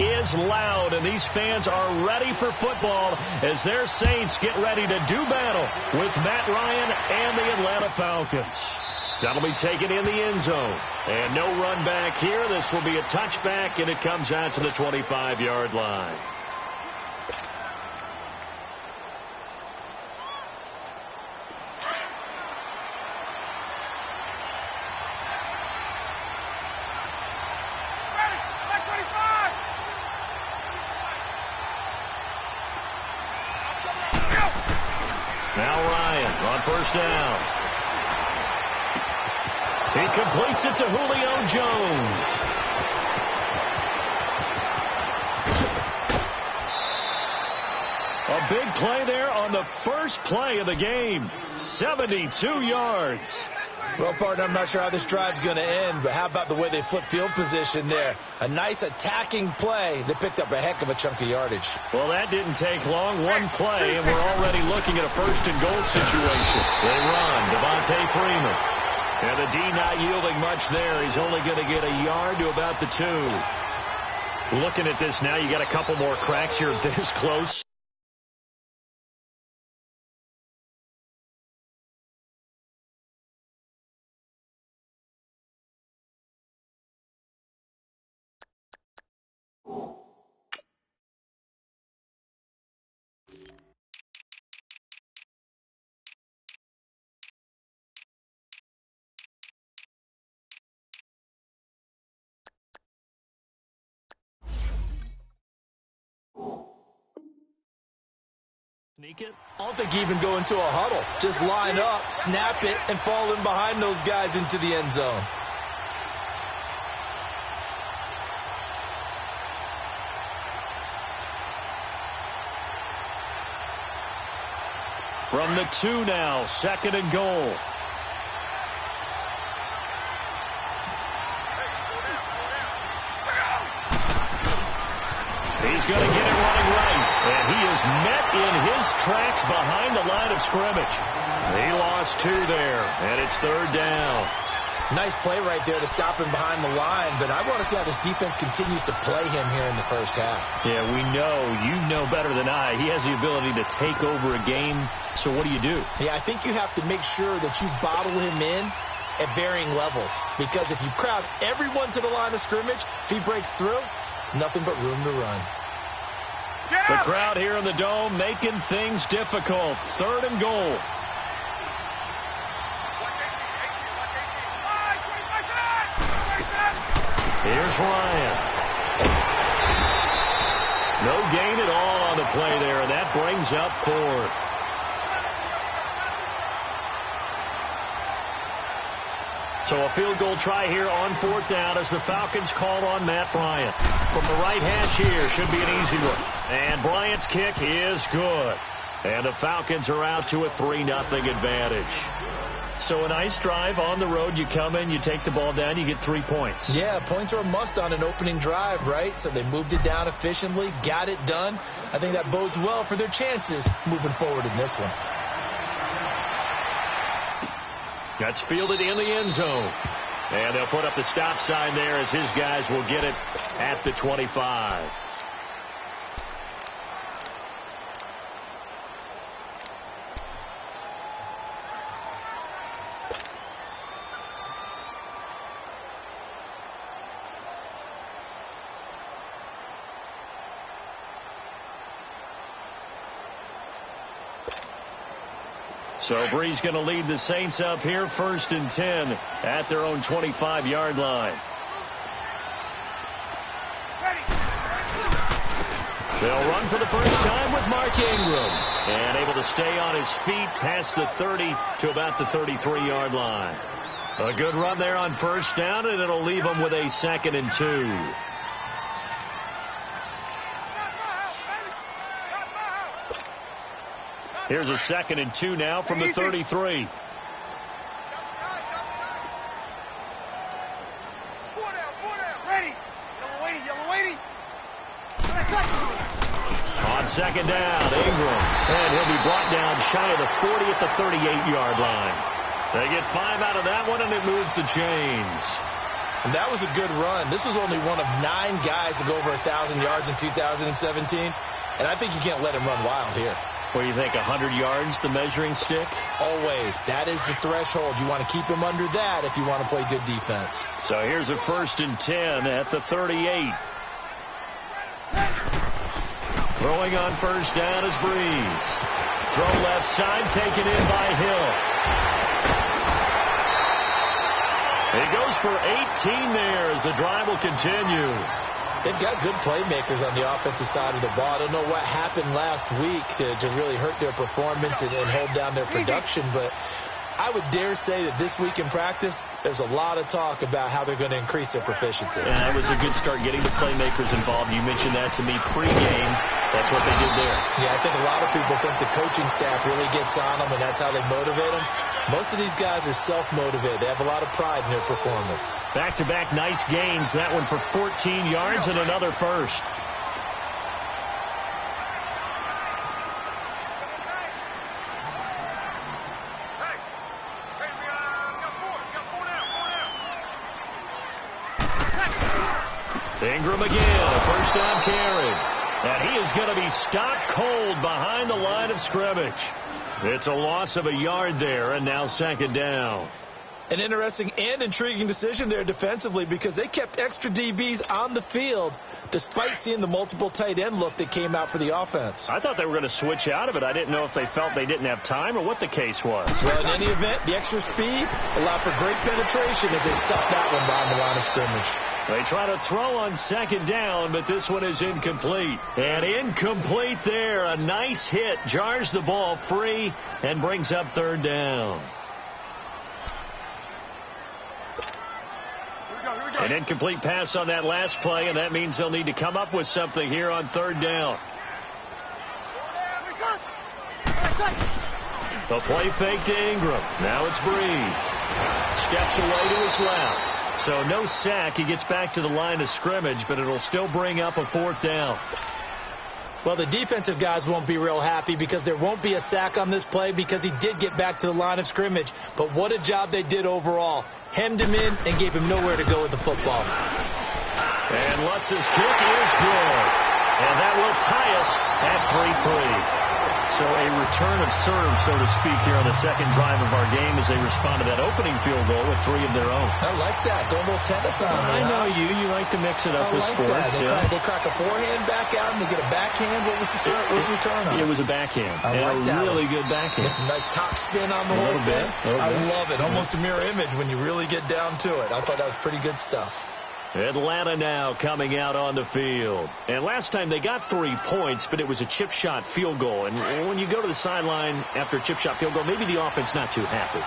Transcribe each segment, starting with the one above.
is loud, and these fans are ready for football as their Saints get ready to do battle with Matt Ryan and the Atlanta Falcons. That'll be taken in the end zone. And no run back here. This will be a touchback, and it comes out to the 25-yard line. Now Ryan on first down. He completes it to Julio Jones. A big play there on the first play of the game. 72 yards. Well, partner, I'm not sure how this drive's going to end, but how about the way they flip field position there? A nice attacking play. They picked up a heck of a chunk of yardage. Well, that didn't take long. One play, and we're already looking at a first-and-goal situation. They run. Devontae Freeman. And the D not yielding much there. He's only going to get a yard to about the 2. Looking at this now, you got a couple more cracks here this close. Sneak it. I don't think you even go into a huddle. Just line up, snap it, and fall in behind those guys into the end zone. From the 2 now, second and goal. He's going to get it running right. And he is met in his tracks behind the line of scrimmage. He lost 2 there, and it's third down. Nice play right there to stop him behind the line, but I want to see how this defense continues to play him here in the first half. Yeah, we know. You know better than I. He has the ability to take over a game, so what do you do? Yeah, I think you have to make sure that you bottle him in at varying levels, because if you crowd everyone to the line of scrimmage, if he breaks through, there's nothing but room to run. The crowd here in the Dome making things difficult. Third and goal. Here's Ryan. No gain at all on the play there, and that brings up 4th. So a field goal try here on 4th down as the Falcons call on Matt Bryant. From the right hash here, should be an easy one. And Bryant's kick is good. And the Falcons are out to a 3-0 advantage. So a nice drive on the road. You come in, you take the ball down, you get 3 points. Yeah, points are a must on an opening drive, right? So they moved it down efficiently, got it done. I think that bodes well for their chances moving forward in this one. That's fielded in the end zone. And they'll put up the stop sign there as his guys will get it at the 25. So Bree's going to lead the Saints up here, 1st and 10 at their own 25-yard line. They'll run for the first time with Mark Ingram. And able to stay on his feet past the 30 to about the 33-yard line. A good run there on first down, and it'll leave them with a 2nd and 2. Here's a 2nd and 2 now from the 33. On second down, Ingram. And he'll be brought down shy of the 40 at the 38-yard line. They get 5 out of that one, and it moves the chains. And that was a good run. This was only one of 9 guys to go over 1,000 yards in 2017. And I think you can't let him run wild here. What do you think, 100 yards, the measuring stick? Always. That is the threshold. You want to keep him under that if you want to play good defense. So here's a 1st and 10 at the 38. Throwing on 1st down is Breeze. Throw left side, taken in by Hill. He goes for 18 there as the drive will continue. They've got good playmakers on the offensive side of the ball. I don't know what happened last week to really hurt their performance and hold down their production, but I would dare say that this week in practice, there's a lot of talk about how they're going to increase their proficiency. And that was a good start getting the playmakers involved. You mentioned that to me pregame. That's what they did there. Yeah, I think a lot of people think the coaching staff really gets on them, and that's how they motivate them. Most of these guys are self-motivated. They have a lot of pride in their performance. Back-to-back nice gains. That one for 14 yards and another 1st. Ingram again, a 1st down carry. And he is going to be stopped cold behind the line of scrimmage. It's a loss of a yard there, and now 2nd down. An interesting and intriguing decision there defensively because they kept extra DBs on the field despite seeing the multiple tight end look that came out for the offense. I thought they were going to switch out of it. I didn't know if they felt they didn't have time or what the case was. Well, in any event, the extra speed allowed for great penetration as they stopped that one behind the line of scrimmage. They try to throw on 2nd down, but this one is incomplete. And incomplete there. A nice hit. Jars the ball free and brings up 3rd down. An incomplete pass on that last play, and that means they'll need to come up with something here on 3rd down. The play fake to Ingram. Now it's Breeze. Steps away to his left. So no sack. He gets back to the line of scrimmage, but it'll still bring up a 4th down. Well, the defensive guys won't be real happy because there won't be a sack on this play because he did get back to the line of scrimmage. But what a job they did overall. Hemmed him in and gave him nowhere to go with the football. And Lutz's kick is good. And that will tie us at 3-3. So a return of serve, so to speak, here on the 2nd drive of our game as they respond to that opening field goal with 3 of their own. I like that. Going a little tennis on I know you. You like to mix it up with sports. They crack a forehand back out and they get a backhand. What was the return on? It was a backhand. I like that. A really good backhand. Get some nice top spin on the whole thing. I love it. Almost a mirror image when you really get down to it. I thought that was pretty good stuff. Atlanta now coming out on the field. And last time they got 3 points, but it was a chip shot field goal. And when you go to the sideline after a chip shot field goal, maybe the offense not too happy.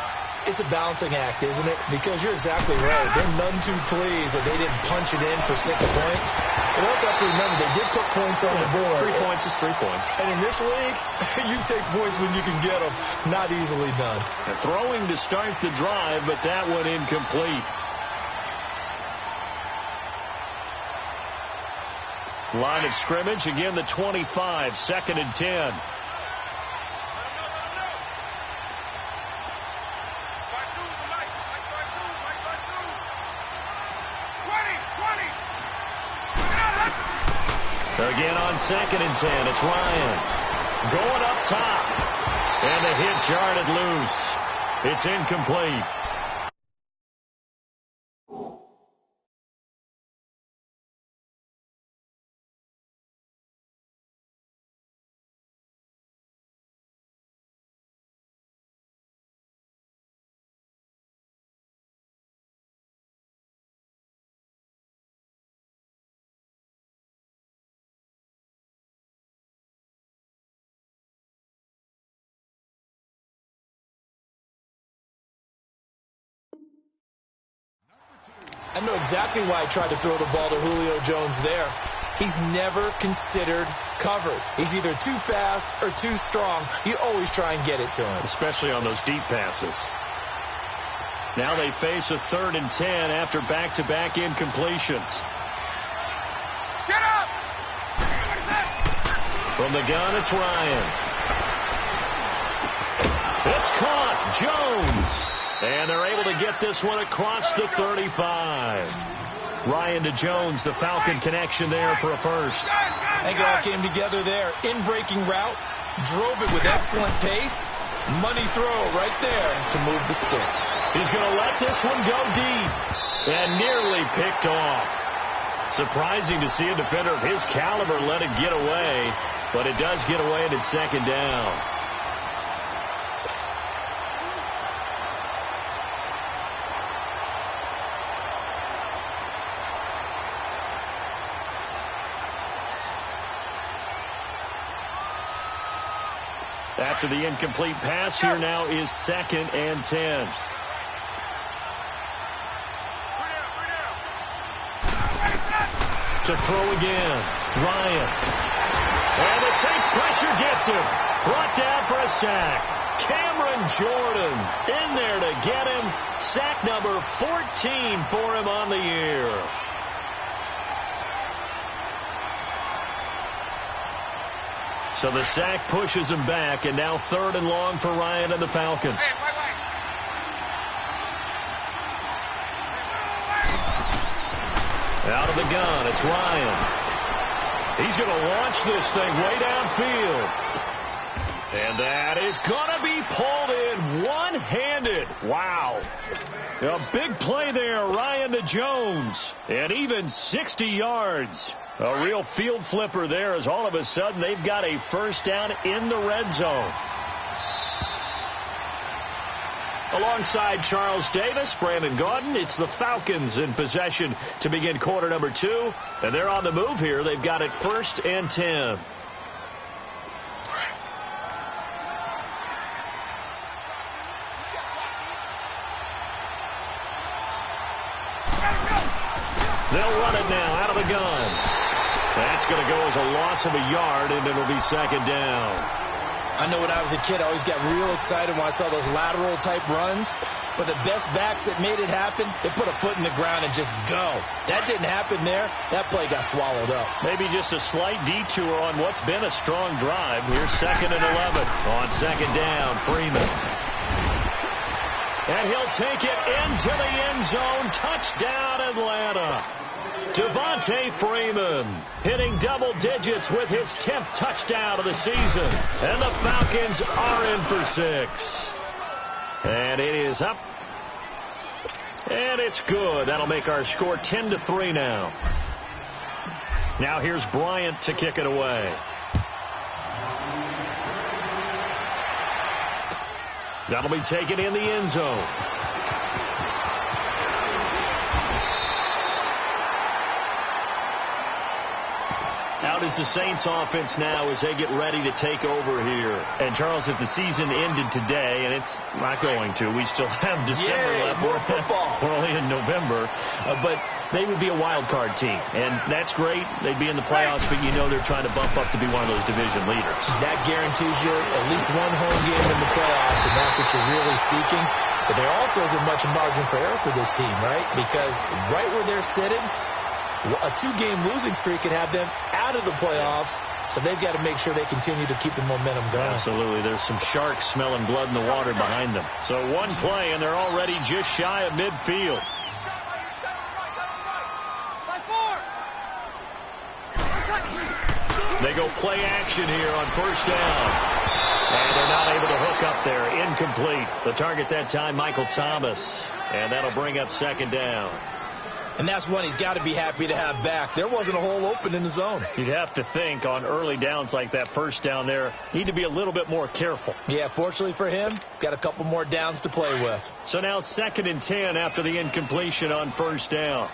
It's a balancing act, isn't it? Because you're exactly right. They're none too pleased that they didn't punch it in for 6 points. But also have to remember, they did put points on the board. 3 points is 3 points. And in this league, you take points when you can get them. Not easily done. And throwing to start the drive, but that one incomplete. Line of scrimmage, again the 25, 2nd and 10. Again on 2nd and 10, it's Ryan. Going up top. And the hit jarred it loose. It's incomplete. I know exactly why I tried to throw the ball to Julio Jones there. He's never considered covered. He's either too fast or too strong. You always try and get it to him. Especially on those deep passes. Now they face a 3rd and 10 after back-to-back incompletions. Get up! From the gun, it's Ryan. It's caught. Jones. And they're able to get this one across the 35. Ryan to Jones, the Falcon connection there for a first. I think it all came together there. In-breaking route, drove it with excellent pace. Money throw right there to move the sticks. He's going to let this one go deep and nearly picked off. Surprising to see a defender of his caliber let it get away, but it does get away and it's second down. After the incomplete pass, here now is 2nd and 10. To throw again, Ryan. And the Saints pressure gets him. Brought down for a sack. Cameron Jordan in there to get him. Sack number 14 for him on the year. So the sack pushes him back, and now 3rd and long for Ryan and the Falcons. Out of the gun, it's Ryan. He's going to launch this thing way downfield. And that is going to be pulled in one-handed. Wow. A big play there, Ryan to Jones. And even 60 yards. A real field flipper there as all of a sudden they've got a first down in the red zone. Alongside Charles Davis, Brandon Gaudin, it's the Falcons in possession to begin quarter number 2. And they're on the move here. They've got it 1st and 10. They'll run it now out of the gun. That's going to go as a loss of a yard, and it'll be 2nd down. I know when I was a kid, I always got real excited when I saw those lateral-type runs. But the best backs that made it happen, they put a foot in the ground and just go. That didn't happen there. That play got swallowed up. Maybe just a slight detour on what's been a strong drive. Here's 2nd and 11 on 2nd down, Freeman. And he'll take it into the end zone. Touchdown, Atlanta. Devontae Freeman hitting double digits with his 10th touchdown of the season. And the Falcons are in for 6. And it is up. And it's good. That'll make our score 10-3 now. Now here's Bryant to kick it away. That'll be taken in the end zone. Out is the Saints offense now as they get ready to take over here. And, Charles, if the season ended today, and it's not going to, we still have December left. More football. We're only in November. But they would be a wild card team. And that's great. They'd be in the playoffs, but you know they're trying to bump up to be one of those division leaders. That guarantees you at least one home game in the playoffs, and that's what you're really seeking. But there also isn't much margin for error for this team, right? Because right where they're sitting, a 2-game losing streak could have them out of the playoffs, so they've got to make sure they continue to keep the momentum going. Absolutely. There's some sharks smelling blood in the water behind them. So one play, and they're already just shy of midfield. They go play action here on 1st down. And they're not able to hook up there. Incomplete. The target that time, Michael Thomas. And that'll bring up 2nd down. And that's one he's got to be happy to have back. There wasn't a hole open in the zone. You'd have to think on early downs like that 1st down there, need to be a little bit more careful. Yeah, fortunately for him, got a couple more downs to play with. So now 2nd and 10 after the incompletion on 1st down.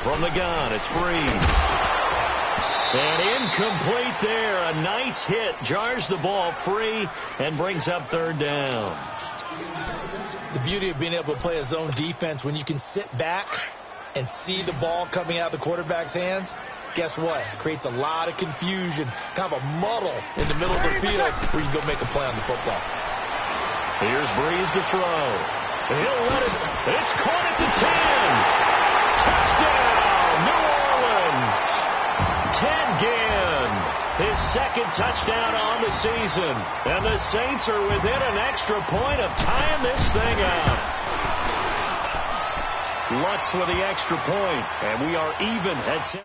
From the gun, it's Breeze. And incomplete there. A nice hit. Jars the ball free and brings up 3rd down. The beauty of being able to play a zone defense when you can sit back and see the ball coming out of the quarterback's hands, guess what? Creates a lot of confusion, kind of a muddle in the middle of the field where you can go make a play on the football. Here's Breeze to throw. He'll let it. It's caught at the 10. Touchdown, New Orleans. Ted Ginn, his second touchdown on the season. And the Saints are within an extra point of tying this thing up. Lutz with the extra point, and we are even at 10.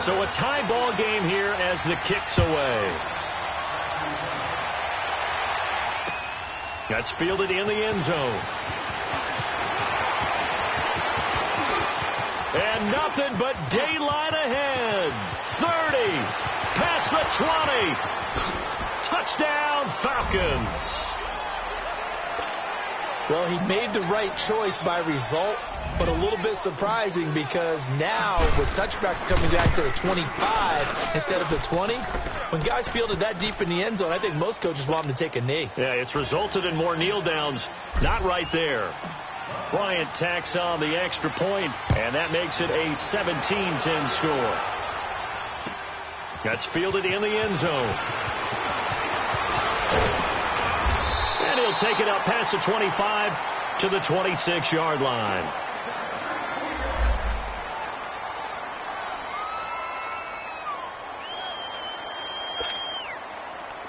So a tie ball game here as the kick's away. That's fielded in the end zone. And nothing but daylight ahead. 30. Past the 20. Touchdown, Falcons. Well, he made the right choice by result, but a little bit surprising because now with touchbacks coming back to the 25 instead of the 20, when guys fielded that deep in the end zone, I think most coaches want them to take a knee. Yeah, it's resulted in more kneel downs. Not right there. Bryant tacks on the extra point, and that makes it a 17-10 score. That's fielded in the end zone. And he'll take it up past the 25 to the 26-yard line.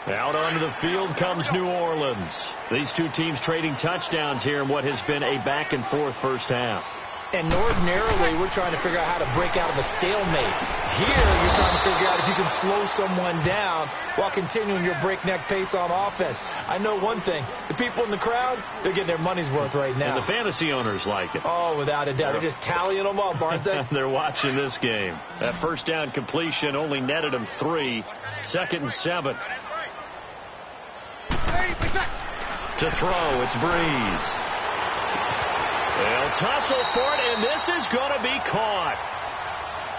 Out onto the field comes New Orleans. These two teams trading touchdowns here in what has been a back-and-forth first half. And ordinarily, we're trying to figure out how to break out of a stalemate. Here, you're trying to figure out if you can slow someone down while continuing your breakneck pace on offense. I know one thing. The people in the crowd, they're getting their money's worth right now. And the fantasy owners like it. Oh, without a doubt. They're just tallying them up, aren't they? They're watching this game. That first down completion only netted them 3. 2nd and 7. To throw, it's Breeze. They'll tussle for it, and this is going to be caught.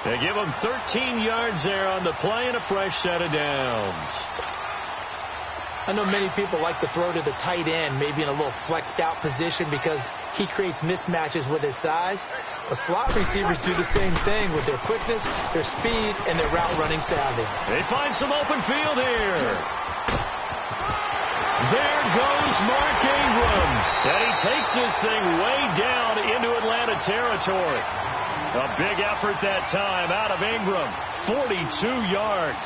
They give him 13 yards there on the play and a fresh set of downs. I know many people like to throw to the tight end, maybe in a little flexed out position because he creates mismatches with his size. But slot receivers do the same thing with their quickness, their speed, and their route running savvy. They find some open field here. There goes Mark Ingram. And he takes this thing way down into Atlanta territory. A big effort that time out of Ingram. 42 yards.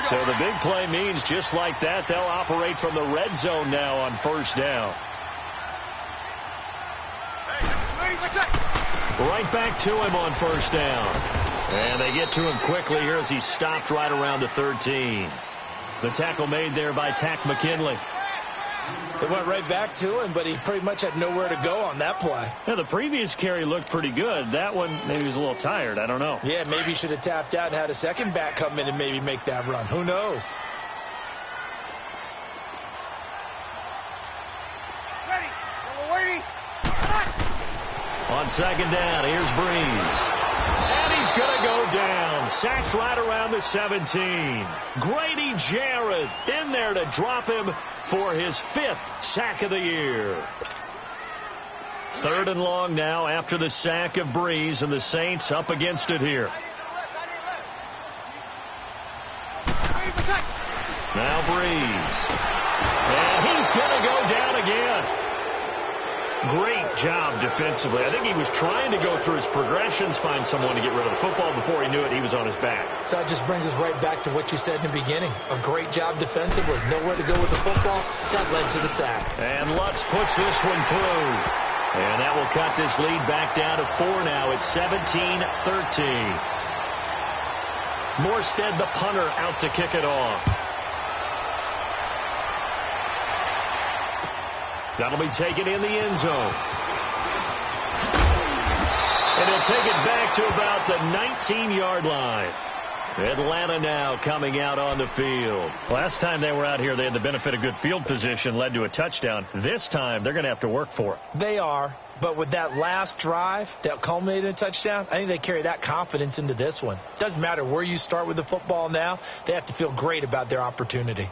So the big play means just like that, they'll operate from the red zone now on first down. Right back to him on first down. And they get to him quickly here as he stopped right around the 13. The tackle made there by Tack McKinley. It went right back to him, but he pretty much had nowhere to go on that play. Yeah, the previous carry looked pretty good. That one, maybe he was a little tired. I don't know. Yeah, maybe he should have tapped out and had a second back come in and maybe make that run. Who knows? Ready. On second down, here's Breeze. And he's going to go down. Sacked right around the 17. Grady Jarrett in there to drop him for his 5th sack of the year. 3rd and long now after the sack of Breeze, and the Saints up against it here. Now Breeze. And he's going to go down again. Great job defensively. I think he was trying to go through his progressions, find someone to get rid of the football. Before he knew it, he was on his back. So that just brings us right back to what you said in the beginning. A great job defensively. Nowhere to go with the football. That led to the sack. And Lutz puts this one through. And that will cut this lead back down to 4 now. It's 17-13. Morstead, the punter, out to kick it off. That'll be taken in the end zone. And he'll take it back to about the 19-yard line. Atlanta now coming out on the field. Last time they were out here, they had the benefit of good field position, led to a touchdown. This time, they're going to have to work for it. They are, but with that last drive that culminated in a touchdown, I think they carry that confidence into this one. Doesn't matter where you start with the football now, they have to feel great about their opportunity.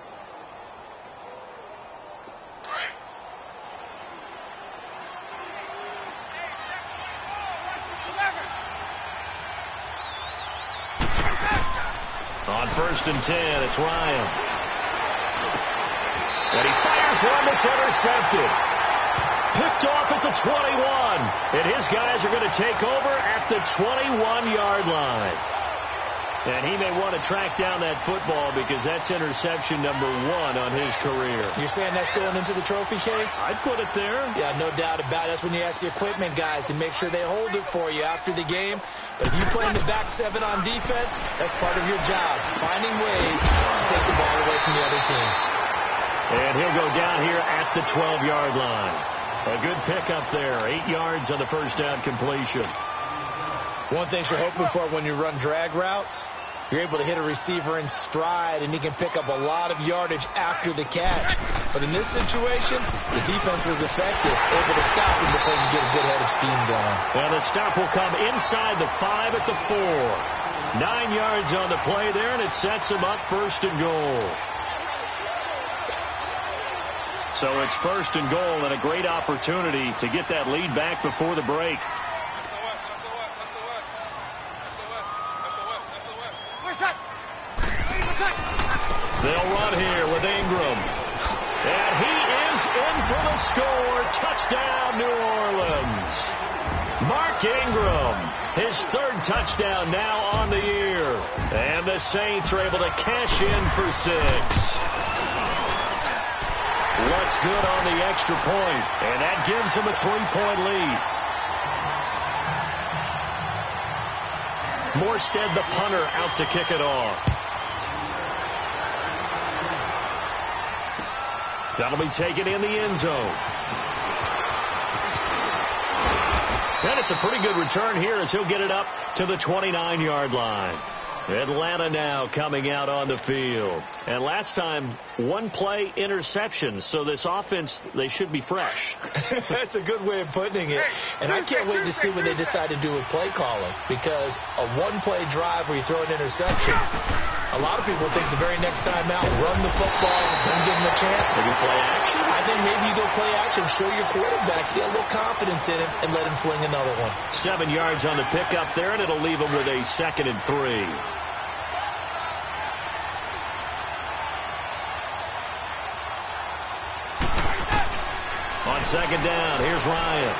On 1st and 10, it's Ryan. And he fires one that's intercepted. Picked off at the 21. And his guys are going to take over at the 21-yard line. And he may want to track down that football because that's interception number 1 on his career. You're saying that's going into the trophy case? I'd put it there. Yeah, no doubt about it. That's when you ask the equipment guys to make sure they hold it for you after the game. But if you play in the back 7 on defense, that's part of your job, finding ways to take the ball away from the other team. And he'll go down here at the 12-yard line. A good pickup there, 8 yards on the first down completion. One thing you're hoping for when you run drag routes, you're able to hit a receiver in stride, and he can pick up a lot of yardage after the catch. But in this situation, the defense was effective, able to stop him before he could get a good head of steam going. And the stop will come inside the 5 at the 4. 9 yards on the play there, and it sets him up first and goal. So it's first and goal, and a great opportunity to get that lead back before the break. They'll run here with Ingram. And he is in for the score. Touchdown, New Orleans. Mark Ingram, his 3rd touchdown now on the year. And the Saints are able to cash in for 6. Looks good on the extra point, and that gives them a 3-point lead. Morstead, the punter, out to kick it off. That'll be taken in the end zone. And it's a pretty good return here as he'll get it up to the 29-yard line. Atlanta now coming out on the field. And last time, 1 play interception. So this offense, they should be fresh. That's a good way of putting it. And I can't wait to see what they decide to do with play calling. Because a 1-play drive where you throw an interception, a lot of people think the very next time out, run the football, don't give them a chance. Maybe play action? I think maybe you go play action, show your quarterback, get a little confidence in him, and let him fling another one. 7 yards on the pickup there, and it'll leave him with a 2nd and 3. On 2nd down, here's Ryan.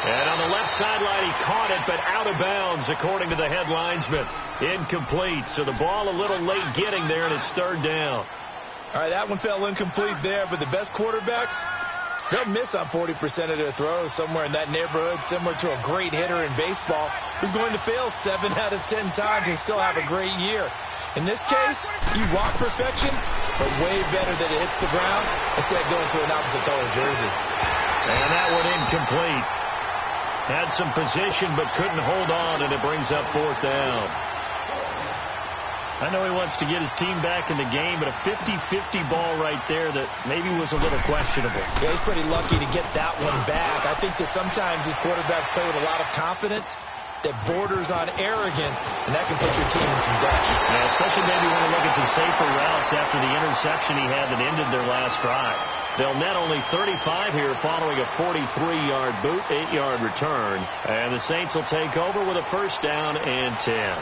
And on the left sideline, he caught it, but out of bounds, according to the head linesman. Incomplete, so the ball a little late getting there, and it's 3rd down. All right, that one fell incomplete there, but the best quarterbacks, they'll miss on 40% of their throws, somewhere in that neighborhood, similar to a great hitter in baseball who's going to fail 7 out of 10 times and still have a great year. In this case, you want perfection, but way better that it hits the ground instead of going to an opposite color jersey. And that one incomplete. Had some position but couldn't hold on, and it brings up 4th down. I know he wants to get his team back in the game, but a 50-50 ball right there that maybe was a little questionable. Yeah, he's pretty lucky to get that one back. I think that sometimes these quarterbacks play with a lot of confidence that borders on arrogance, and that can put your team in some dutch. Yeah, especially maybe when you look at some safer routes after the interception he had that ended their last drive. They'll net only 35 here following a 43-yard boot, 8-yard return. And the Saints will take over with a 1st down and 10.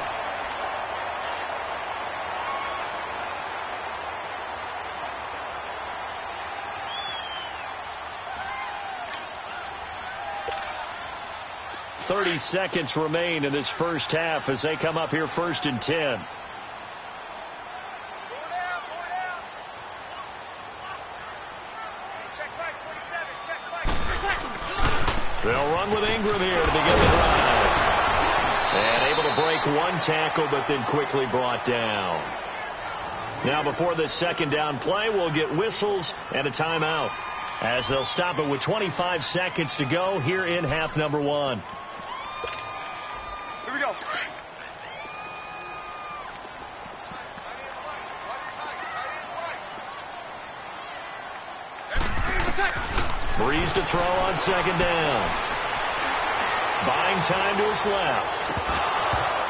.30 seconds remain in this first half as they come up here 1st and 10. They'll run with Ingram here to begin the drive. And able to break 1 tackle, but then quickly brought down. Now before this 2nd down play, we'll get whistles and a timeout, as they'll stop it with 25 seconds to go here in half number 1. Here we go. Breeze to throw on 2nd down. Buying time to his left.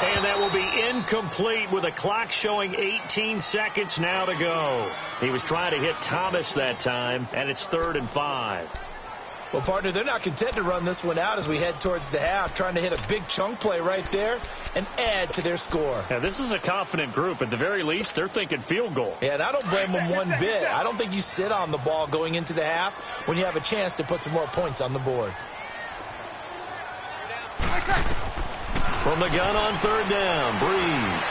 And that will be incomplete with a clock showing 18 seconds now to go. He was trying to hit Thomas that time, and it's 3rd and 5. Well, partner, they're not content to run this one out as we head towards the half, trying to hit a big chunk play right there and add to their score. Yeah, this is a confident group. At the very least, they're thinking field goal. Yeah, and I don't blame them one bit. I don't think you sit on the ball going into the half when you have a chance to put some more points on the board. From the gun on third down, Breeze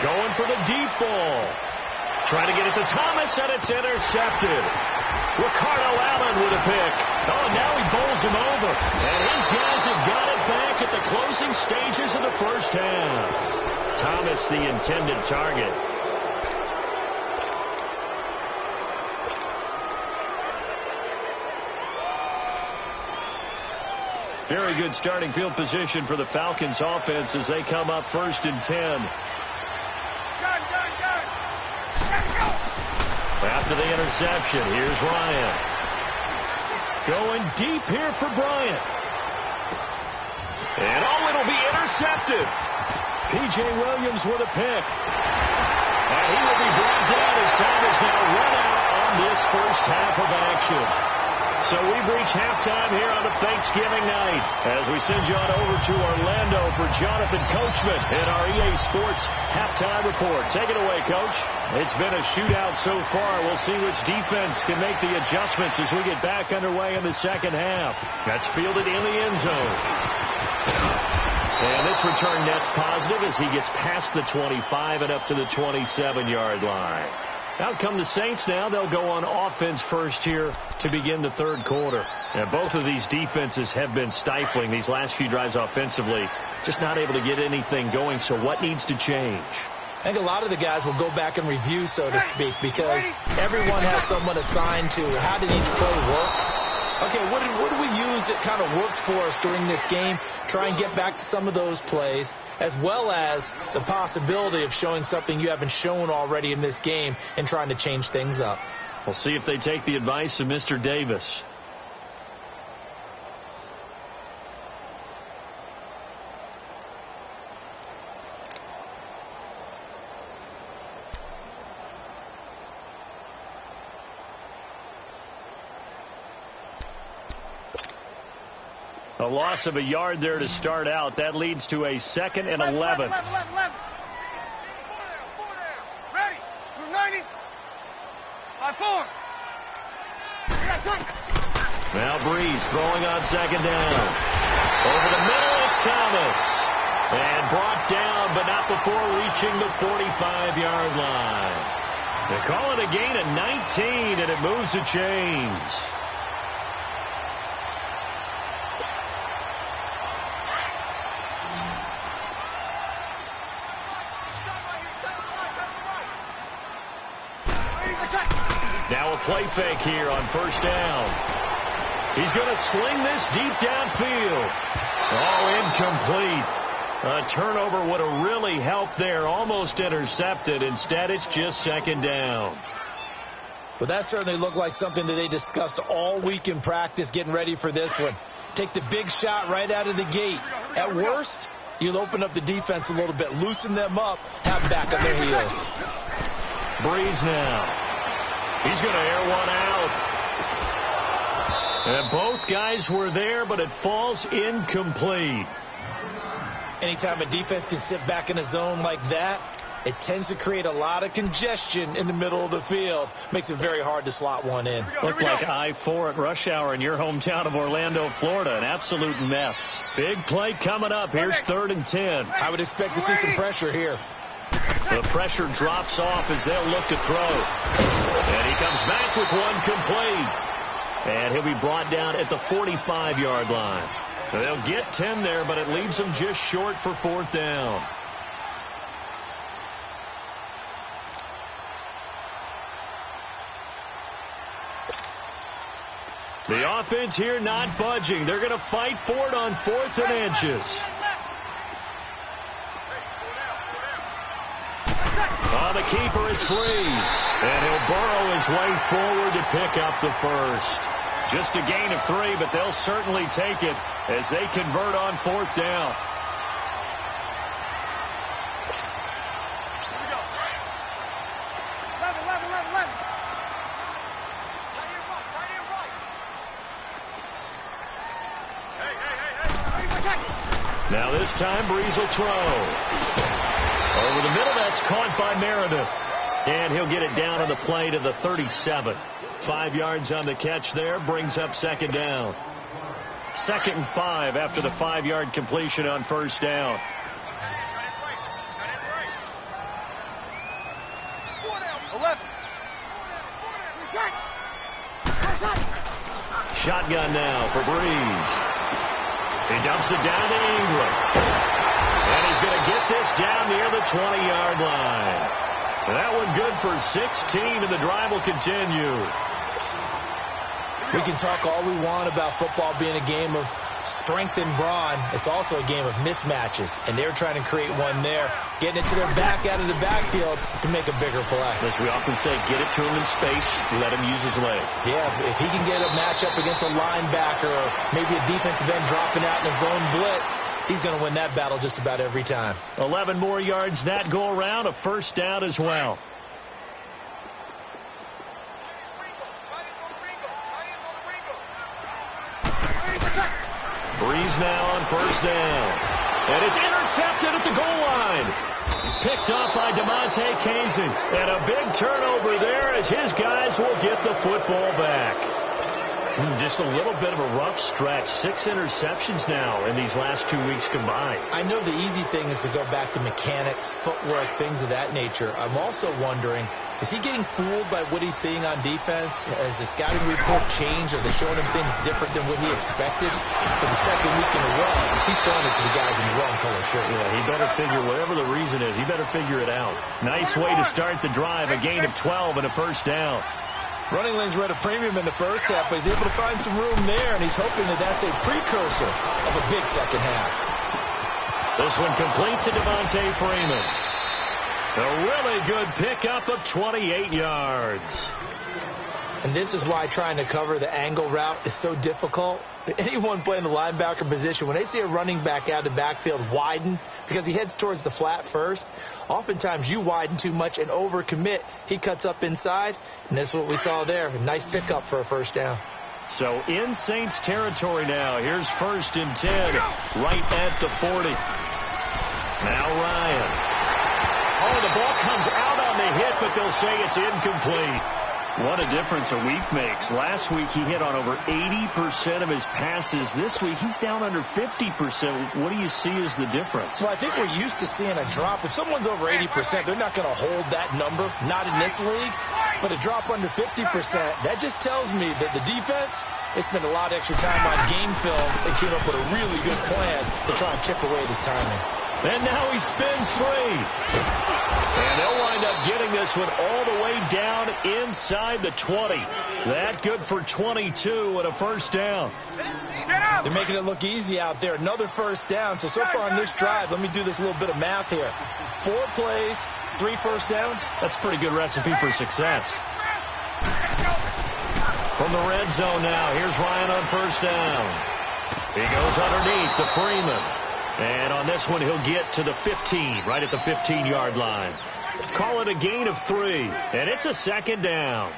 going for the deep ball. Trying to get it to Thomas, and it's intercepted. Ricardo Allen with a pick. Oh, now he bowls him over. And his guys have got it back at the closing stages of the first half. Thomas, the intended target. Very good starting field position for the Falcons offense as they come up 1st and 10. After the interception, here's Ryan. Going deep here for Bryant. And oh, it'll be intercepted. P.J. Williams with a pick. And he will be brought down as time is now run out on this first half of action. So we've reached halftime here on a Thanksgiving night as we send you on over to Orlando for Jonathan Coachman in our EA Sports halftime report. Take it away, Coach. It's been a shootout so far. We'll see which defense can make the adjustments as we get back underway in the second half. That's fielded in the end zone. And this return net's positive as he gets past the 25 and up to the 27-yard line. Out come the Saints now. They'll go on offense first here to begin the third quarter. And both of these defenses have been stifling these last few drives offensively. Just not able to get anything going. So what needs to change? I think a lot of the guys will go back and review, so to speak, because everyone has someone assigned to how did each play work. Okay, what did we use that kind of worked for us during this game? Try and get back to some of those plays, as well as the possibility of showing something you haven't shown already in this game and trying to change things up. We'll see if they take the advice of Mr. Davis. A loss of a yard there to start out. That leads to a 2nd and 11. Left. Four there. Ready. Move 90. 5-4. Now Breeze throwing on 2nd down. Over the middle, it's Thomas. And brought down, but not before reaching the 45-yard line. They call it a gain of 19, and it moves the chains. Now a play fake here on 1st down. He's going to sling this deep downfield. Oh, incomplete. A turnover would have really helped there. Almost intercepted. Instead, it's just 2nd down. Well, that certainly looked like something that they discussed all week in practice getting ready for this one. Take the big shot right out of the gate. At worst, you'll open up the defense a little bit, loosen them up, have them back on their heels. Breeze now. He's going to air one out. And both guys were there, but it falls incomplete. Anytime a defense can sit back in a zone like that, it tends to create a lot of congestion in the middle of the field. Makes it very hard to slot one in. Looked like I-4 at rush hour in your hometown of Orlando, Florida. An absolute mess. Big play coming up. Here's 3rd and 10. I would expect to see some pressure here. The pressure drops off as they'll look to throw. And he comes back with one complete. And he'll be brought down at the 45-yard line. They'll get 10 there, but it leaves them just short for 4th down. The offense here not budging. They're going to fight for it on 4th and inches. On the keeper, it's Breeze. And he'll burrow his way forward to pick up the first. Just a gain of 3, but they'll certainly take it as they convert on 4th down. this time Breeze will throw. Over the middle, that's caught by Meredith. And he'll get it down on the play to the 37. 5 yards on the catch there, brings up second down. 2nd and 5 after the 5-yard completion on first down. Shotgun now for Breeze. He dumps it down to Ingram. And he's going to get this down near the 20-yard line. That one good for 16, and the drive will continue. We can talk all we want about football being a game of strength and brawn. It's also a game of mismatches, and they're trying to create one there, getting it to their back out of the backfield to make a bigger play. As we often say, get it to him in space, let him use his leg. Yeah, if he can get a matchup against a linebacker or maybe a defensive end dropping out in a zone blitz, he's going to win that battle just about every time. 11 more yards that go around, a first down as well. Breeze now on first down. And it's intercepted at the goal line. Picked off by DeMonte Kazin. And a big turnover there as his guys will get the football back. Just a little bit of a rough stretch. 6 interceptions now in these last 2 weeks combined. I know the easy thing is to go back to mechanics, footwork, things of that nature. I'm also wondering, is he getting fooled by what he's seeing on defense? Has the scouting report changed? Are they showing him things different than what he expected? For the second week in a row, he's throwing it to the guys in the wrong color shirts. Yeah, he better figure, whatever the reason is, he better figure it out. Nice way to start the drive, a gain of 12 and a first down. Running lanes were at a premium in the first half, but he's able to find some room there, and he's hoping that that's a precursor of a big second half. This one complete to Devontae Freeman. A really good pickup of 28 yards. And this is why trying to cover the angle route is so difficult. Anyone playing the linebacker position, when they see a running back out of the backfield widen because he heads towards the flat first, oftentimes you widen too much and overcommit. He cuts up inside, and that's what we saw there. A nice pickup for a first down. So in Saints territory now. Here's 1st and 10, right at the 40. Now Ryan. Oh, the ball comes out on the hit, but they'll say it's incomplete. What a difference a week makes. Last week he hit on over 80% of his passes. This week he's down under 50%. What do you see as the difference? Well, I think we're used to seeing a drop. If someone's over 80%, they're not going to hold that number, not in this league. But a drop under 50%, that just tells me that the defense, they spent a lot of extra time on game films and came up with a really good plan to try and chip away at his timing. And now he spins free. And they'll wind up getting this one all the way down inside the 20. That good for 22 and a first down. They're making it look easy out there. Another first down. So far on this drive, let me do this little bit of math here. 4 plays, 3 first downs. That's a pretty good recipe for success. From the red zone now, here's Ryan on first down. He goes underneath to Freeman. And on this one, he'll get to the 15, right at the 15-yard line. Call it a gain of 3, and it's a second down.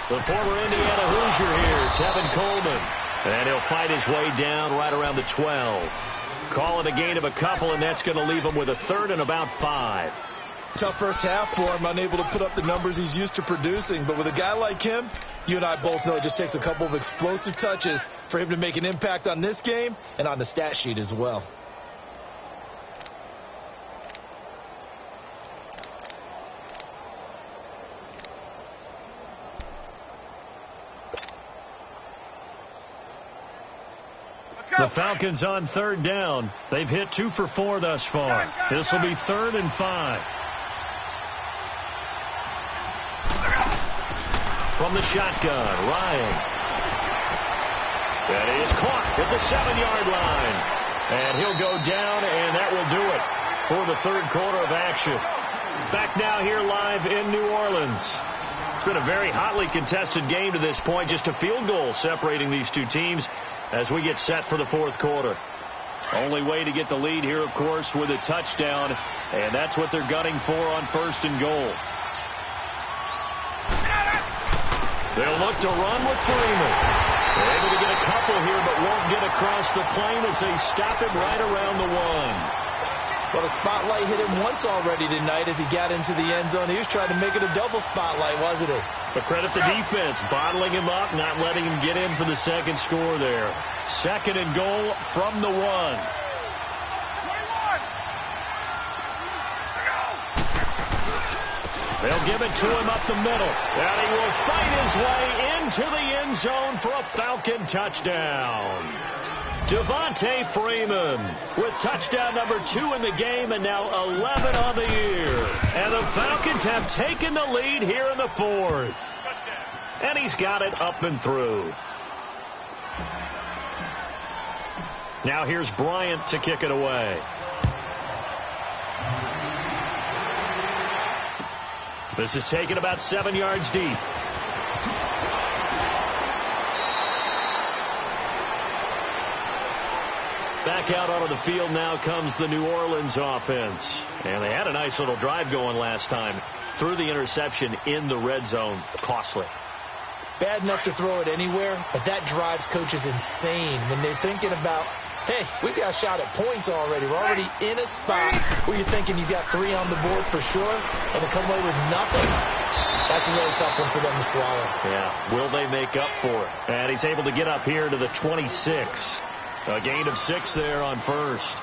The former Indiana Hoosier here, Tevin Coleman. And he'll fight his way down right around the 12. Call it a gain of a couple, and that's going to leave him with a 3rd and about 5. Tough first half for him, unable to put up the numbers he's used to producing. But with a guy like him, you and I both know it just takes a couple of explosive touches for him to make an impact on this game and on the stat sheet as well. The Falcons on 3rd down. They've hit 2 for 4 thus far. This will be 3rd and 5. From the shotgun, Ryan. That is caught at the 7-yard line. And he'll go down, and that will do it for the 3rd quarter of action. Back now here live in New Orleans. It's been a very hotly contested game to this point. Just a field goal separating these two teams as we get set for the 4th quarter. Only way to get the lead here, of course, with a touchdown, and that's what they're gunning for on 1st and goal. They'll look to run with Freeman. They're able to get a couple here, but won't get across the plane as they stop him right around the 1. Well, the spotlight hit him once already tonight as he got into the end zone. He was trying to make it a double spotlight, wasn't he? But credit the defense, bottling him up, not letting him get in for the second score there. 2nd and goal from the 1. 21. They'll give it to him up the middle. And he will fight his way into the end zone for a Falcon touchdown. Devontae Freeman with touchdown number 2 in the game and now 11 on the year. And the Falcons have taken the lead here in the 4th. And he's got it up and through. Now here's Bryant to kick it away. This is taken about 7 yards deep. Back out onto the field now comes the New Orleans offense. And they had a nice little drive going last time. Threw the interception in the red zone. Costly. Bad enough to throw it anywhere, but that drives coaches insane when they're thinking about, hey, we got a shot at points already. We're already in a spot where you're thinking you got 3 on the board for sure, and to come away with nothing. That's a really tough one for them to swallow. Yeah, will they make up for it? And he's able to get up here to the 26. A gain of 6 there on 1st.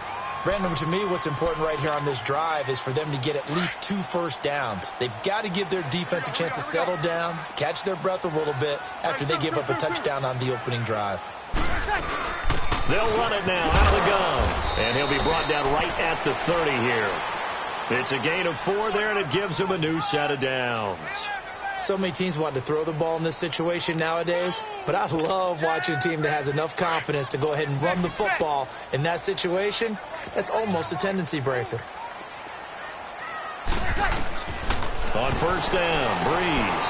Brandon, to me, what's important right here on this drive is for them to get at least 2 first downs. They've got to give their defense a chance to settle down, catch their breath a little bit after they give up a touchdown on the opening drive. They'll run it now out of the gun. And he'll be brought down right at the 30 here. It's a gain of 4 there, and it gives him a new set of downs. So many teams want to throw the ball in this situation nowadays, but I love watching a team that has enough confidence to go ahead and run the football in that situation. That's almost a tendency breaker. On 1st down, Breeze.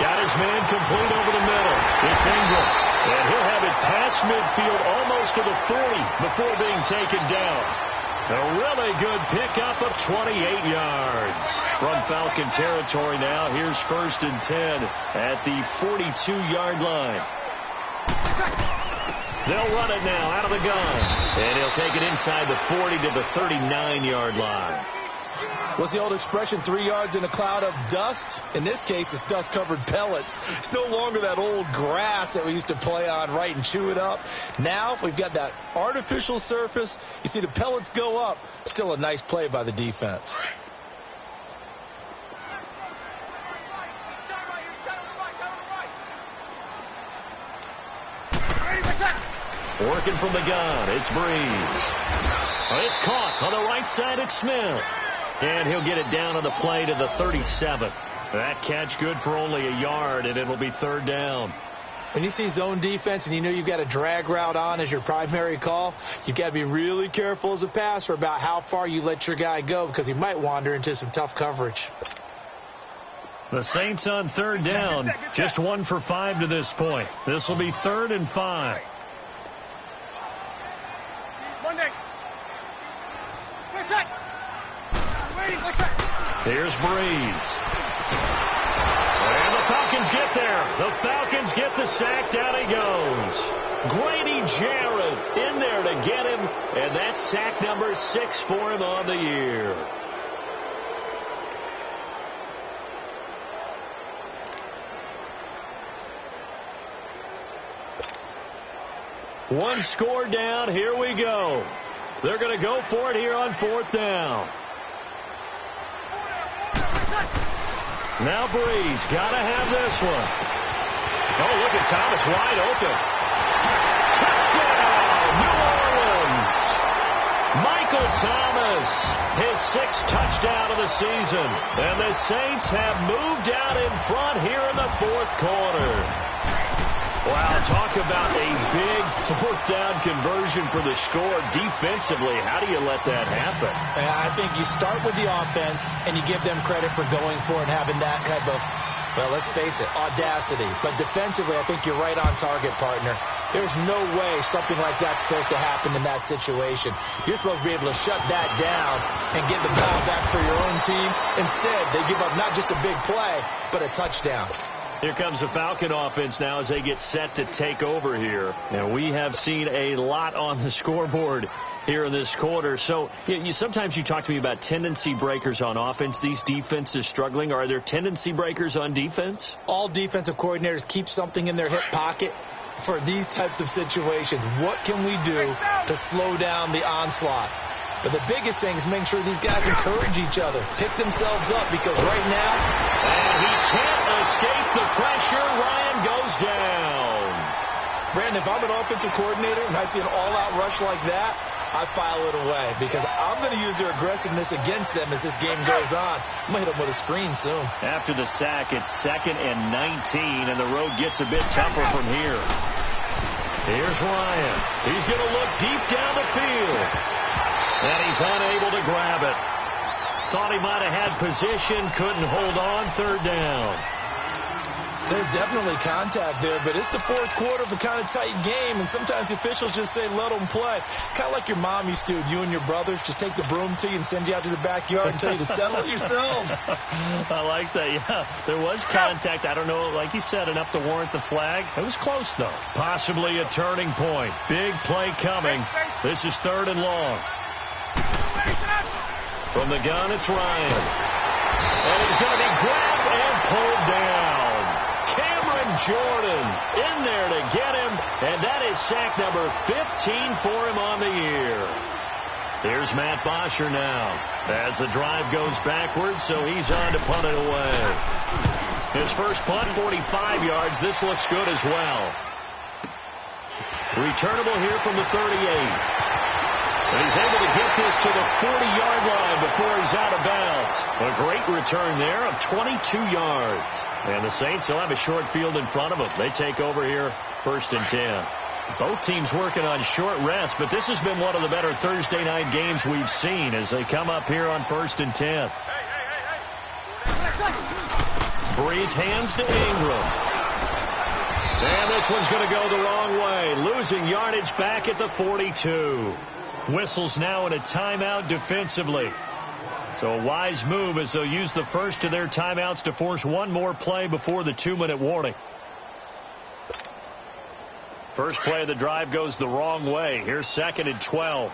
Got his man complete over the middle. It's Ingram. And he'll have it past midfield almost to the 40 before being taken down. A really good pickup of 28 yards. From Falcon territory now, here's 1st and 10 at the 42-yard line. They'll run it now out of the gun. And he'll take it inside the 40 to the 39-yard line. What's the old expression, 3 yards in a cloud of dust? In this case, it's dust-covered pellets. It's no longer that old grass that we used to play on, right, and chew it up. Now we've got that artificial surface. You see the pellets go up. Still a nice play by the defense. Working from the gun, it's Breeze. It's caught on the right side. It's Smith. And he'll get it down on the play to the 37. That catch good for only a yard, and it'll be 3rd down. When you see zone defense and you know you've got a drag route on as your primary call, you've got to be really careful as a passer about how far you let your guy go because he might wander into some tough coverage. The Saints on 3rd down, just 1 for 5 to this point. This will be 3rd and 5. Monday. Here's Breeze. And the Falcons get there. The Falcons get the sack. Down he goes. Grady Jarrett in there to get him. And that's sack number 6 for him on the year. One score down. Here we go. They're going to go for it here on 4th down. Now Breeze, got to have this one. Oh, look at Thomas wide open. Touchdown, New Orleans. Michael Thomas, his 6th touchdown of the season. And the Saints have moved out in front here in the 4th quarter. Wow, talk about a big 4th down conversion for the score. Defensively, how do you let that happen? I think you start with the offense, and you give them credit for going for it and having that kind of, well, let's face it, audacity. But defensively, I think you're right on target, partner. There's no way something like that's supposed to happen in that situation. You're supposed to be able to shut that down and get the ball back for your own team. Instead, they give up not just a big play, but a touchdown. Here comes the Falcon offense now as they get set to take over here. And we have seen a lot on the scoreboard here in this quarter. So sometimes you talk to me about tendency breakers on offense. These defenses struggling. Are there tendency breakers on defense? All defensive coordinators keep something in their hip pocket for these types of situations. What can we do to slow down the onslaught? But the biggest thing is making sure these guys encourage each other, pick themselves up, because right now... And he can't escape the pressure. Ryan goes down. Brandon, if I'm an offensive coordinator and I see an all-out rush like that, I file it away because I'm going to use their aggressiveness against them as this game goes on. I'm going to hit them with a screen soon. After the sack, it's 2nd and 19, and the road gets a bit tougher from here. Here's Ryan. He's going to look deep down the field. And he's unable to grab it. Thought he might have had position, couldn't hold on, 3rd down. There's definitely contact there, but it's the 4th quarter of a kind of tight game, and sometimes the officials just say, let them play. Kind of like your mom used to, you and your brothers, just take the broom to you and send you out to the backyard and tell you to settle it yourselves. I like that, yeah. There was contact. I don't know, like you said, enough to warrant the flag. It was close, though. Possibly a turning point. Big play coming. This is 3rd and long. From the gun, it's Ryan. And he's going to be grabbed and pulled down. Jordan in there to get him, and that is sack number 15 for him on the year. Here's Matt Bosher now as the drive goes backwards, so he's on to punt it away. His first punt, 45 yards. This looks good as well. Returnable here from the 38. And he's able to get this to the 40-yard line before he's out of bounds. A great return there of 22 yards. And the Saints will have a short field in front of them. They take over here 1st and 10. Both teams working on short rest, but this has been one of the better Thursday night games we've seen as they come up here on 1st and 10. Breeze hands to Ingram. And this one's going to go the wrong way. Losing yardage back at the 42. Whistles now in a timeout defensively. So a wise move as they'll use the first of their timeouts to force one more play before the 2-minute warning. First play of the drive goes the wrong way. Here's 2nd and 12.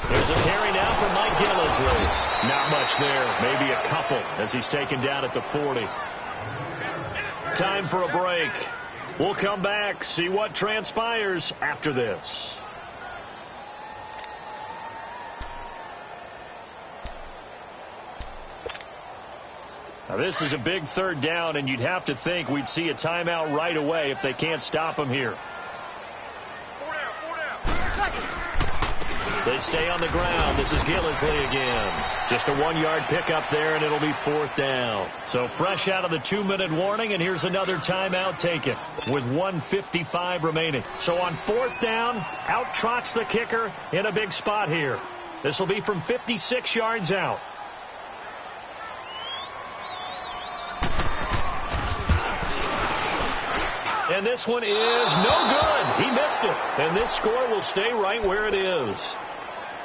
There's a carry now from Mike Gillisley. Not much there. Maybe a couple as he's taken down at the 40. Time for a break. We'll come back, see what transpires after this. Now, this is a big 3rd down, and you'd have to think we'd see a timeout right away if they can't stop him here. They stay on the ground. This is Gillisley again. Just a 1-yard pickup there, and it'll be 4th down. So fresh out of the 2-minute warning, and here's another timeout taken with 1:55 remaining. So on 4th down, out trots the kicker in a big spot here. This will be from 56 yards out. And this one is no good. He missed it. And this score will stay right where it is.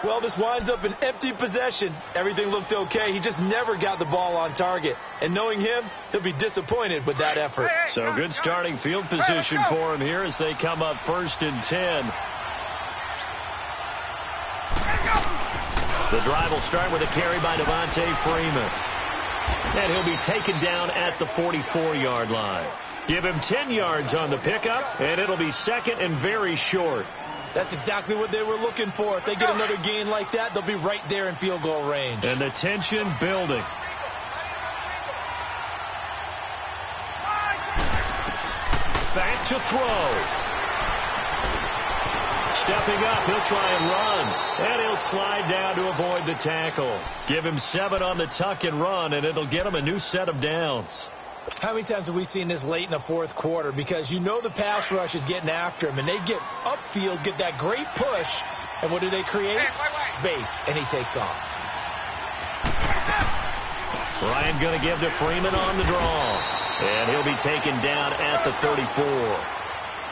Well, this winds up an empty possession. Everything looked okay. He just never got the ball on target. And knowing him, he'll be disappointed with that effort. So good starting field position for him here as they come up 1st and 10. The drive will start with a carry by Devontae Freeman. And he'll be taken down at the 44-yard line. Give him 10 yards on the pickup, and it'll be 2nd and very short. That's exactly what they were looking for. If they get another gain like that, they'll be right there in field goal range. And the tension building. Back to throw. Stepping up, he'll try and run. And he'll slide down to avoid the tackle. Give him 7 on the tuck and run, and it'll get him a new set of downs. How many times have we seen this late in the 4th quarter? Because you know the pass rush is getting after him, and they get upfield, get that great push, and what do they create? Space, and he takes off. Ryan going to give to Freeman on the draw. And he'll be taken down at the 34.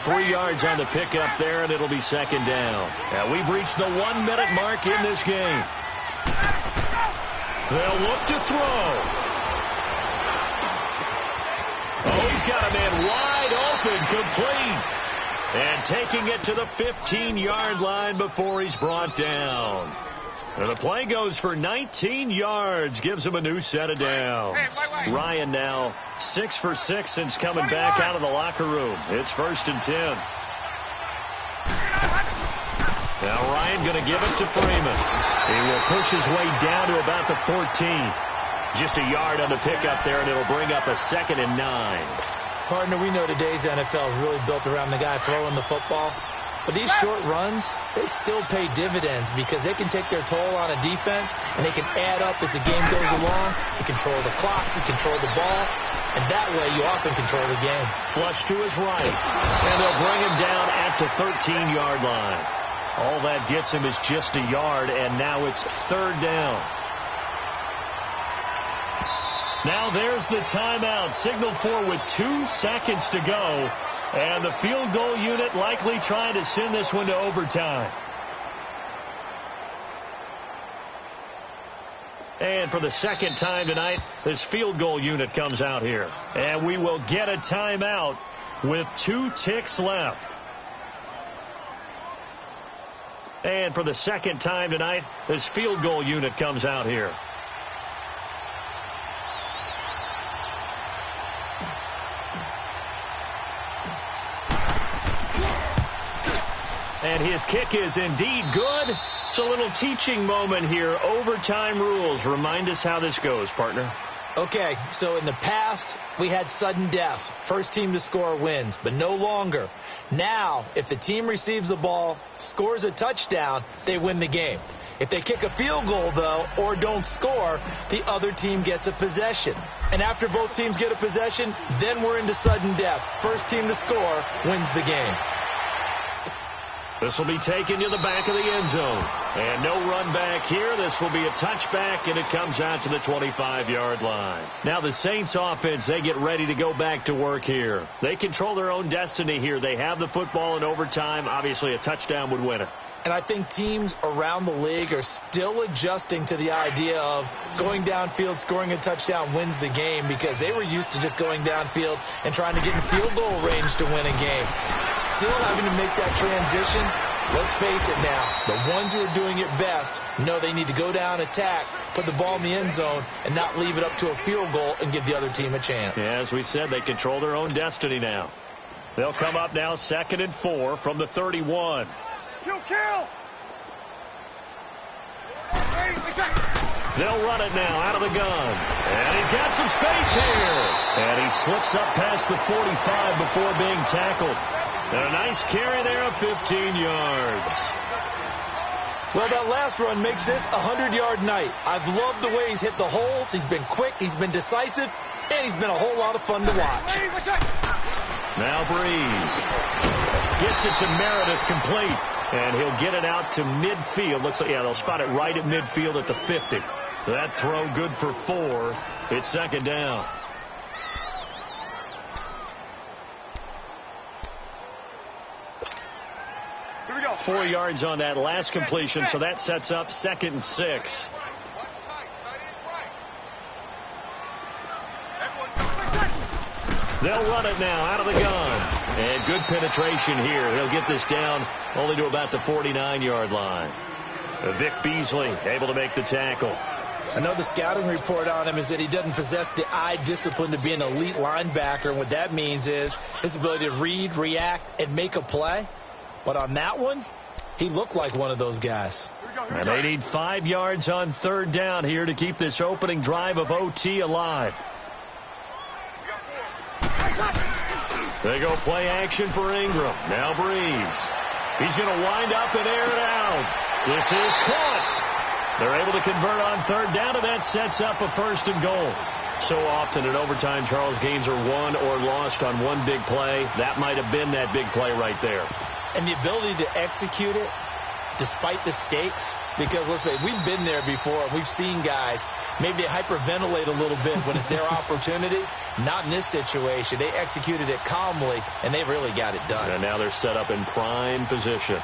3 yards on the pickup there, and it'll be second down. Now we've reached the 1 minute mark in this game. They'll look to throw. Oh, he's got a man wide open, complete. And taking it to the 15-yard line before he's brought down. And the play goes for 19 yards, gives him a new set of downs. Ryan now 6 for 6 since coming back out of the locker room. It's 1st and 10. Now Ryan going to give it to Freeman. He will push his way down to about the 14. Just a yard on the pickup there, and it'll bring up a 2nd and 9. Partner, we know today's NFL is really built around the guy throwing the football. But these short runs, they still pay dividends because they can take their toll on a defense, and they can add up as the game goes along. You control the clock, you control the ball, and that way you often control the game. Flush to his right, and they'll bring him down at the 13-yard line. All that gets him is just a yard, and now it's 3rd down. Now there's the timeout, signaled for with 2 seconds to go. And the field goal unit likely trying to send this one to overtime. And for the second time tonight, this field goal unit comes out here. And we will get a timeout with 2 ticks left. And for the second time tonight, this field goal unit comes out here. And his kick is indeed good. It's a little teaching moment here. Overtime rules. Remind us how this goes, partner. Okay, so in the past, we had sudden death. First team to score wins, but no longer. Now, if the team receives the ball, scores a touchdown, they win the game. If they kick a field goal, though, or don't score, the other team gets a possession. And after both teams get a possession, then we're into sudden death. First team to score wins the game. This will be taken to the back of the end zone. And no run back here. This will be a touchback, and it comes out to the 25-yard line. Now the Saints offense, they get ready to go back to work here. They control their own destiny here. They have the football in overtime. Obviously, a touchdown would win it. And I think teams around the league are still adjusting to the idea of going downfield, scoring a touchdown wins the game, because they were used to just going downfield and trying to get in field goal range to win a game. Still having to make that transition. Let's face it now, the ones who are doing it best know they need to go down, attack, put the ball in the end zone, and not leave it up to a field goal and give the other team a chance. Yeah, as we said, they control their own destiny now. They'll come up now 2nd and 4 from the 31. Kill! They'll run it now out of the gun. And he's got some space here. And he slips up past the 45 before being tackled. And a nice carry there of 15 yards. Well, that last run makes this a 100-yard night. I've loved the way he's hit the holes. He's been quick, he's been decisive, and he's been a whole lot of fun to watch. Now Breeze gets it to Meredith, complete. And he'll get it out to midfield. Looks like, yeah, they'll spot it right at midfield at the 50. That throw good for 4. It's 2nd down. Here we go. 4 yards on that last completion, so that sets up 2nd and 6. They'll run it now out of the gun. And good penetration here. He'll get this down only to about the 49-yard line. Vic Beasley able to make the tackle. I know the scouting report on him is that he doesn't possess the eye discipline to be an elite linebacker. And what that means is his ability to read, react, and make a play. But on that one, he looked like one of those guys. And they need 5 yards on 3rd down here to keep this opening drive of OT alive. They go play action for Ingram. Now Breeze. He's going to wind up and air it out. This is caught. They're able to convert on 3rd down, and that sets up a 1st and goal. So often in overtime, Charles, games are won or lost on one big play. That might have been that big play right there. And the ability to execute it, despite the stakes, because, let's say, we've been there before, and we've seen guys maybe hyperventilate a little bit when it's their opportunity. Not in this situation. They executed it calmly, and they really got it done. And now they're set up in prime position.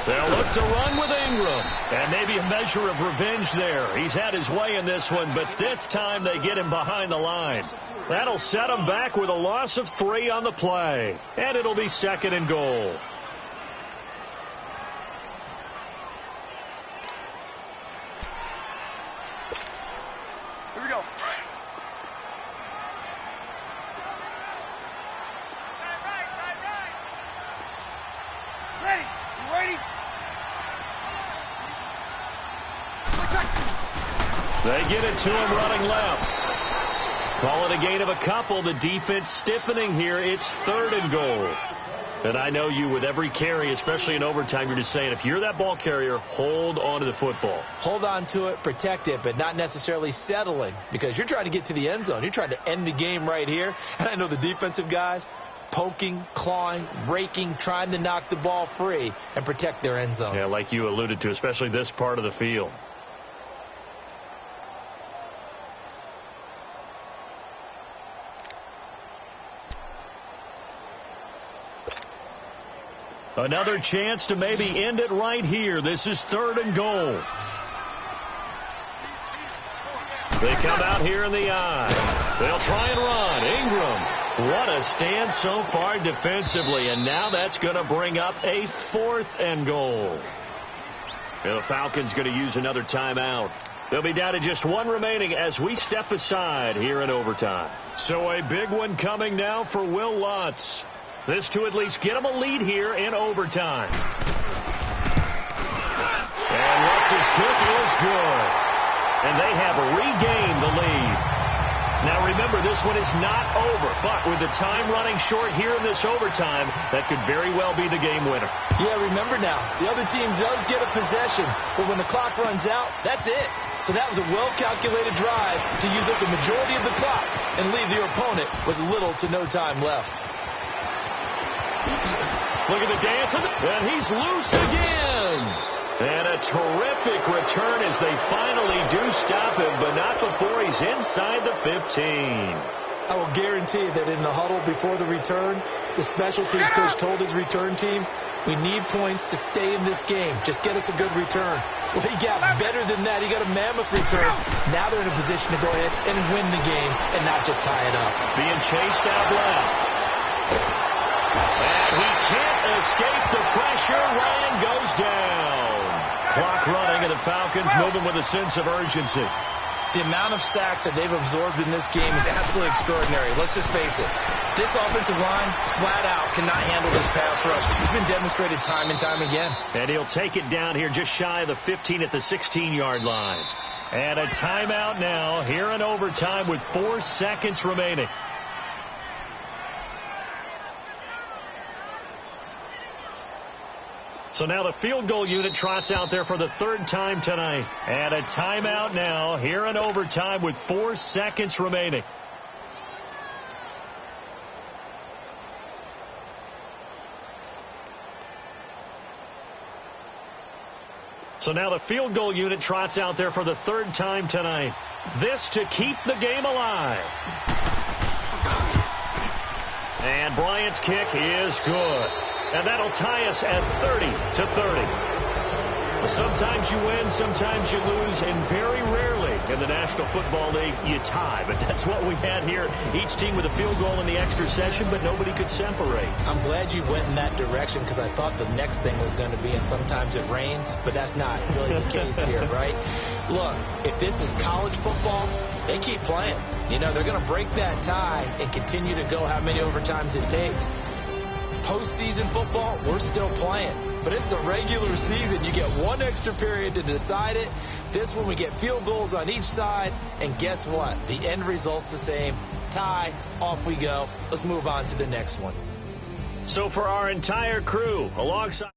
They'll look to run with Ingram. And maybe a measure of revenge there. He's had his way in this one, but this time they get him behind the line. That'll set him back with a loss of 3 on the play. And it'll be 2nd and goal. Here we go. Ready? You ready? They get it to him running left. Call it a gain of a couple. The defense stiffening here. It's 3rd and goal. And I know you, with every carry, especially in overtime, you're just saying, if you're that ball carrier, hold on to the football. Hold on to it, protect it, but not necessarily settling, because you're trying to get to the end zone. You're trying to end the game right here. And I know the defensive guys poking, clawing, raking, trying to knock the ball free and protect their end zone. Yeah, like you alluded to, especially this part of the field. Another chance to maybe end it right here. This is 3rd and goal. They come out here in the eye. They'll try and run. Ingram, what a stand so far defensively. And now that's going to bring up a 4th and goal. And the Falcons going to use another timeout. They'll be down to just 1 remaining as we step aside here in overtime. So a big one coming now for Will Lutz. This to at least get him a lead here in overtime. And Lutz's kick is good. And they have regained the lead. Now remember, this one is not over, but with the time running short here in this overtime, that could very well be the game winner. Yeah, remember now, the other team does get a possession, but when the clock runs out, that's it. So that was a well-calculated drive to use up the majority of the clock and leave your opponent with little to no time left. Look at the dance, and he's loose again. And a terrific return as they finally do stop him, but not before he's inside the 15. I will guarantee that in the huddle before the return, the special teams coach told his return team, we need points to stay in this game. Just get us a good return. Well, he got better than that. He got a mammoth return. Now they're in a position to go ahead and win the game and not just tie it up. Being chased out left. And he can't escape the pressure. Ryan goes down. Clock running, and the Falcons moving with a sense of urgency. The amount of sacks that they've absorbed in this game is absolutely extraordinary. Let's just face it. This offensive line, flat out, cannot handle this pass rush. It's been demonstrated time and time again. And he'll take it down here just shy of the 15 at the 16-yard line. And a timeout now here in overtime with 4 seconds remaining. So now the field goal unit trots out there for the 3rd time tonight. And a timeout now here in overtime with 4 seconds remaining. So now the field goal unit trots out there for the 3rd time tonight. This to keep the game alive. And Bryant's kick is good. And that'll tie us at 30-30. Sometimes you win, sometimes you lose, and very rarely in the National Football League you tie. But that's what we had here. Each team with a field goal in the extra session, but nobody could separate. I'm glad you went in that direction because I thought the next thing was going to be, and sometimes it rains, but that's not really the case here, right? Look, if this is college football, they keep playing. You know, they're going to break that tie and continue to go how many overtimes it takes. Postseason football, we're still playing. But it's the regular season. You get one extra period to decide it. This one, we get field goals on each side, and guess what? The end result's the same. Tie, off we go. Let's move on to the next one. So for our entire crew, alongside...